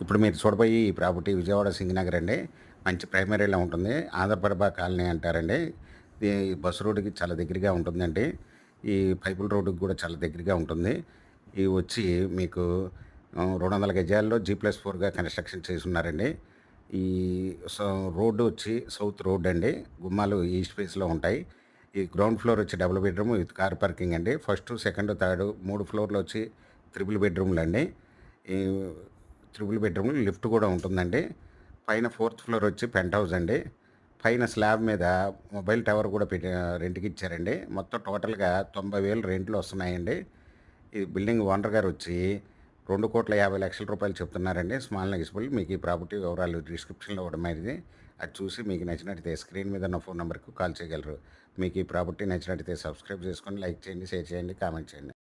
ఇప్పుడు మీరు చూడబోయే ఈ ప్రాపర్టీ విజయవాడ సింగనగర్ అండి. మంచి ప్రైమరీలో ఉంటుంది. ఆంధ్రప్రభ కాలనీ అంటారండి. ఇది బస్ రోడ్డుకి చాలా దగ్గరగా ఉంటుందండి. ఈ పైపుల రోడ్డుకి కూడా చాలా దగ్గరగా ఉంటుంది. ఇది వచ్చి మీకు 200 గజాల్లో G+4గా కన్‌స్ట్రక్షన్ చేసున్నారండి. ఈ సో రోడ్డు వచ్చి సౌత్ రోడ్ అండి. గుమ్మాలు ఈస్ట్ ఫేస్‌లో ఉంటాయి. ఈ గ్రౌండ్ ఫ్లోర్ వచ్చి double bedroom with car parking అండి. ఫస్టు, సెకండు, థర్డు 3 ఫ్లోర్‌లు వచ్చి త్రిబుల్ బెడ్‌రూమ్‌లండి. ఈ త్రిబుల్ బెడ్‌రూమ్ లిఫ్ట్ కూడా ఉంటుందండి. పైన ఫోర్త్ ఫ్లోర్ వచ్చి పెంట్ హౌస్ అండి. పైన స్లాబ్ మీద మొబైల్ టవర్ కూడా రెంట్‌కి ఇచ్చారండి. మొత్తం టోటల్‌గా 90,000 రెంట్లు వస్తున్నాయండి. ఈ బిల్డింగ్ ఓనర్ గారు వచ్చి రూ. 2,50,00,000 చెప్తున్నారండి. Small negotiable. మీకు ఈ ప్రాపర్టీ వివరాలు డిస్క్రిప్షన్‌లో ఇవ్వడం అనేది. అది చూసి మీకు నచ్చినట్టయితే స్క్రీన్ మీద ఉన్న ఫోన్ నంబర్‌కి కాల్ చేయగలరు. మీకు ఈ ప్రాపర్టీ నచ్చినట్టయితే సబ్స్క్రైబ్ చేసుకొని లైక్ చేయండి, షేర్ చేయండి, కామెంట్ చేయండి.